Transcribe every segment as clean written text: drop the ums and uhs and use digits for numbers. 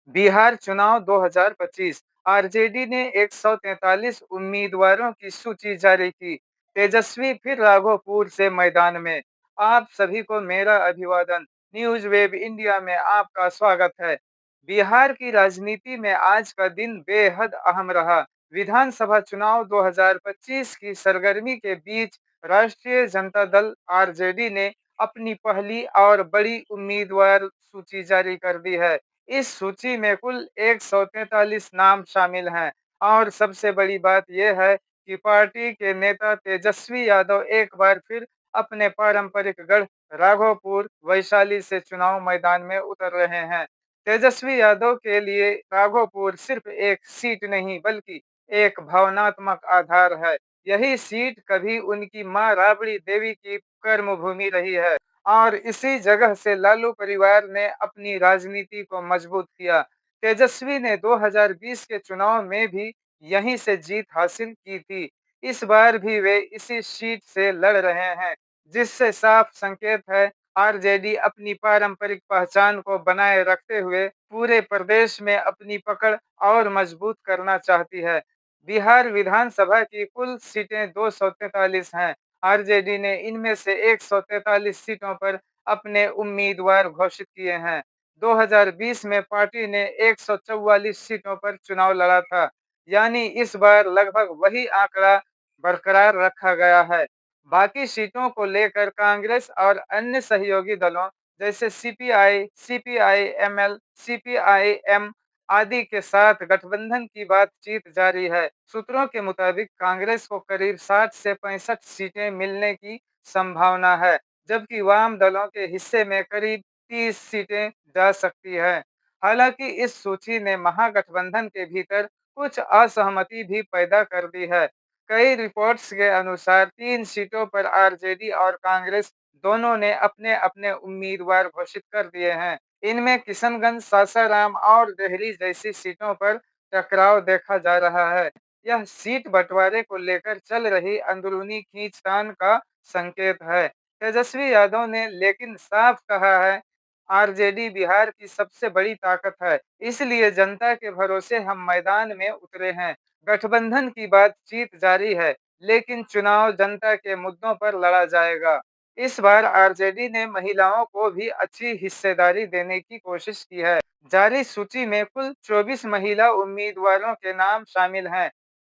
बिहार चुनाव 2025 आरजेडी ने 143 उम्मीदवारों की सूची जारी की। तेजस्वी फिर राघोपुर से मैदान में। आप सभी को मेरा अभिवादन। न्यूज वेब इंडिया में आपका स्वागत है। बिहार की राजनीति में आज का दिन बेहद अहम रहा। विधानसभा चुनाव 2025 की सरगर्मी के बीच राष्ट्रीय जनता दल आरजेडी ने अपनी पहली और बड़ी उम्मीदवार सूची जारी कर दी है। इस सूची में कुल 143 नाम शामिल हैं और सबसे बड़ी बात यह है कि पार्टी के नेता तेजस्वी यादव एक बार फिर अपने पारंपरिक गढ़ राघोपुर वैशाली से चुनाव मैदान में उतर रहे हैं। तेजस्वी यादव के लिए राघोपुर सिर्फ एक सीट नहीं बल्कि एक भावनात्मक आधार है। यही सीट कभी उनकी मां राबड़ी देवी की कर्मभूमि रही है और इसी जगह से लालू परिवार ने अपनी राजनीति को मजबूत किया। तेजस्वी ने 2020 के चुनाव में भी यहीं से जीत हासिल की थी। इस बार भी वे इसी सीट से लड़ रहे हैं, जिससे साफ संकेत है आरजेडी अपनी पारंपरिक पहचान को बनाए रखते हुए पूरे प्रदेश में अपनी पकड़ और मजबूत करना चाहती है। बिहार विधानसभा की कुल सीटें 243 हैं। आरजेडी ने इनमें से 143 सीटों पर अपने उम्मीदवार घोषित किए हैं। 2020 में पार्टी ने 144 सीटों पर चुनाव लड़ा था, यानी इस बार लगभग वही आंकड़ा बरकरार रखा गया है। बाकी सीटों को लेकर कांग्रेस और अन्य सहयोगी दलों जैसे सीपीआई, सीपीआई-एमएल, सीपीआई-एम आदि के साथ गठबंधन की बातचीत जारी है। सूत्रों के मुताबिक कांग्रेस को करीब 60 से 65 सीटें मिलने की संभावना है, जबकि वाम दलों के हिस्से में करीब 30 सीटें जा सकती है। हालांकि इस सूची ने महागठबंधन के भीतर कुछ असहमति भी पैदा कर दी है। कई रिपोर्ट्स के अनुसार 3 सीटों पर आरजेडी और कांग्रेस दोनों ने अपने-अपने उम्मीदवार घोषित कर दिए हैं। इनमें किशनगंज, सासाराम और देहरी जैसी सीटों पर टकराव देखा जा रहा है। यह सीट बंटवारे को लेकर चल रही अंदरूनी खींचतान का संकेत है। तेजस्वी यादव ने लेकिन साफ कहा है, आरजेडी बिहार की सबसे बड़ी ताकत है, इसलिए जनता के भरोसे हम मैदान में उतरे हैं। गठबंधन की बातचीत जारी है, लेकिन चुनाव जनता के मुद्दों पर लड़ा जाएगा। इस बार आरजेडी ने महिलाओं को भी अच्छी हिस्सेदारी देने की कोशिश की है। जारी सूची में कुल 24 महिला उम्मीदवारों के नाम शामिल हैं।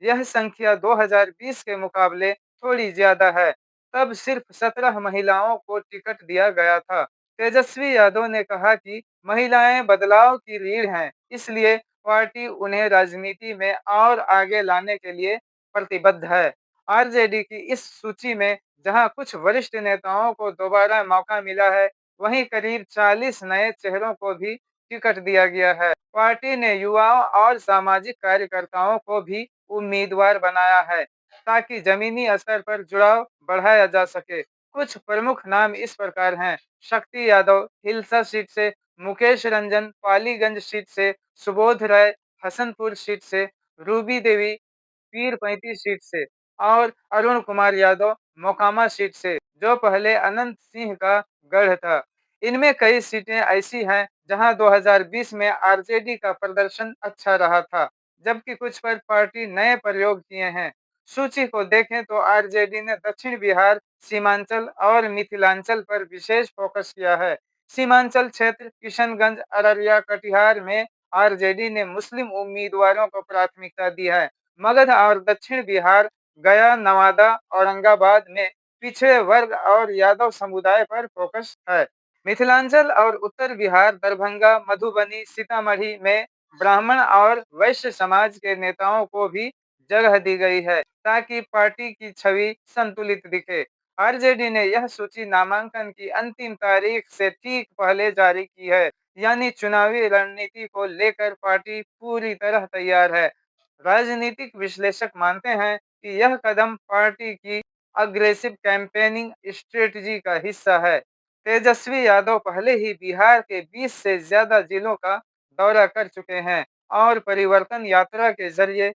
यह संख्या 2020 के मुकाबले थोड़ी ज्यादा है। तब सिर्फ 17 महिलाओं को टिकट दिया गया था। तेजस्वी यादव ने कहा कि महिलाएं बदलाव की रीढ़ हैं, इसलिए पार्टी उन्हें राजनीति में और आगे लाने के लिए प्रतिबद्ध है। आरजेडी की इस सूची में जहां कुछ वरिष्ठ नेताओं को दोबारा मौका मिला है, वहीं करीब 40 नए चेहरों को भी टिकट दिया गया है। पार्टी ने युवाओं और सामाजिक कार्यकर्ताओं को भी उम्मीदवार बनाया है, ताकि जमीनी स्तर पर जुड़ाव बढ़ाया जा सके। कुछ प्रमुख नाम इस प्रकार हैं: शक्ति यादव हिलसा सीट से, मुकेश रंजन पालीगंज सीट से, सुबोध राय हसनपुर सीट से, रूबी देवी पीर 35 सीट से और अरुण कुमार यादव मोकामा सीट से, जो पहले अनंत सिंह का गढ़ था। इनमें कई सीटें ऐसी हैं जहां 2020 में आरजेडी का प्रदर्शन अच्छा रहा था, जबकि कुछ पर पार्टी नए प्रयोग किए हैं। सूची को देखें तो आरजेडी ने दक्षिण बिहार, सीमांचल और मिथिलांचल पर विशेष फोकस किया है। सीमांचल क्षेत्र किशनगंज, अररिया, कटिहार में आरजेडी ने मुस्लिम उम्मीदवारों को प्राथमिकता दी है। मगध और दक्षिण बिहार, गया, नवादा, औरंगाबाद में पिछड़े वर्ग और यादव समुदाय पर फोकस है। मिथिलांचल और उत्तर बिहार, दरभंगा, मधुबनी, सीतामढ़ी में ब्राह्मण और वैश्य समाज के नेताओं को भी जगह दी गई है, ताकि पार्टी की छवि संतुलित दिखे। आरजेडी ने यह सूची नामांकन की अंतिम तारीख से ठीक पहले जारी की है, यानी चुनावी रणनीति को लेकर पार्टी पूरी तरह तैयार है। राजनीतिक विश्लेषक मानते हैं कि यह कदम पार्टी की अग्रेसिव कैंपेनिंग स्ट्रेटजी का हिस्सा है। तेजस्वी यादव पहले ही बिहार के 20 से ज्यादा जिलों का दौरा कर चुके हैं और परिवर्तन यात्रा के जरिए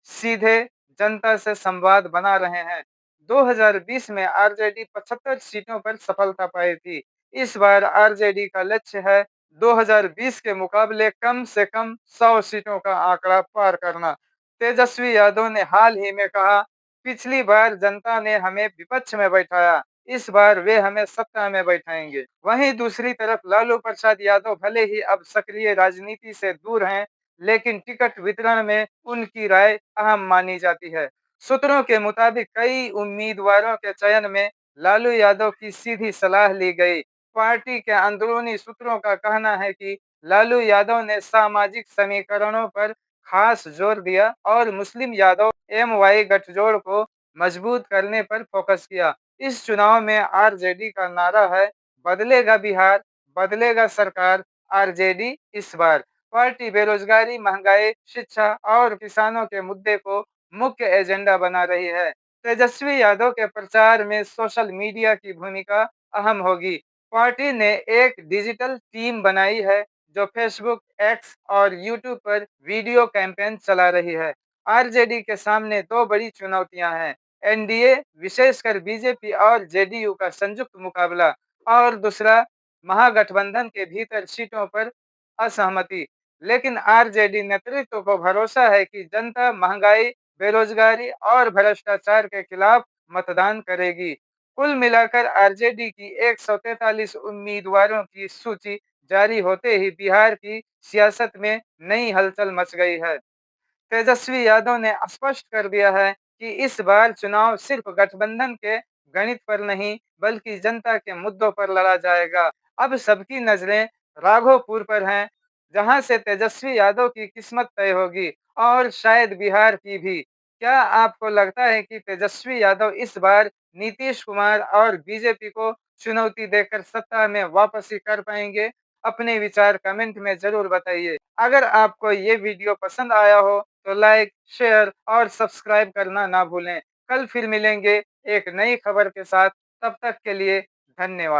सीधे जनता से संवाद बना रहे हैं। 2020 में आरजेडी 75 सीटों पर सफलता पाई थी। इस बार आरजेडी का लक्ष्य है 2020 के मुकाबले कम से कम 100 सीटों का आंकड़ा पार करना। तेजस्वी यादव ने हाल ही में कहा, पिछली बार जनता ने हमें विपक्ष में बैठाया, इस बार वे हमें सत्ता में बैठाएंगे। वहीं दूसरी तरफ लालू प्रसाद यादव भले ही अब सक्रिय राजनीति से दूर हैं, लेकिन टिकट वितरण में उनकी राय अहम मानी जाती है। सूत्रों के मुताबिक कई उम्मीदवारों के चयन में लालू यादव की सीधी सलाह ली गई। पार्टी के अंदरूनी सूत्रों का कहना है कि लालू यादव ने सामाजिक समीकरणों पर खास जोर दिया और मुस्लिम यादव एमवाई गठजोड़ को मजबूत करने पर फोकस किया। इस चुनाव में आरजेडी का नारा है, बदलेगा बिहार, बदलेगा सरकार, आरजेडी इस बार। पार्टी बेरोजगारी, महंगाई, शिक्षा और किसानों के मुद्दे को मुख्य एजेंडा बना रही है। तेजस्वी यादव के प्रचार में सोशल मीडिया की भूमिका अहम होगी। पार्टी ने एक डिजिटल टीम बनाई है जो फेसबुक, एक्स और यूट्यूब पर वीडियो कैंपेन चला रही है। आरजेडी के सामने दो बड़ी चुनौतियां हैं, एनडीए विशेषकर बीजेपी और जेडीयू का संयुक्त मुकाबला और दूसरा महागठबंधन के भीतर सीटों पर असहमति। लेकिन आरजेडी नेतृत्व को भरोसा है कि जनता महंगाई, बेरोजगारी और भ्रष्टाचार के खिलाफ मतदान करेगी। कुल मिलाकर आरजेडी की 143 उम्मीदवारों की सूची जारी होते ही बिहार की सियासत में नई हलचल मच गई है। तेजस्वी यादव ने स्पष्ट कर दिया है कि इस बार चुनाव सिर्फ गठबंधन के गणित पर नहीं, बल्कि जनता के मुद्दों पर लड़ा जाएगा। अब सबकी नजरें राघोपुर पर हैं, जहां से तेजस्वी यादव की किस्मत तय होगी और शायद बिहार की भी। क्या आपको लगता है कि तेजस्वी यादव इस बार नीतीश कुमार और बीजेपी को चुनौती देकर सत्ता में वापसी कर पाएंगे? अपने विचार कमेंट में जरूर बताइए। अगर आपको ये वीडियो पसंद आया हो तो लाइक, शेयर और सब्सक्राइब करना ना भूलें। कल फिर मिलेंगे एक नई खबर के साथ। तब तक के लिए धन्यवाद।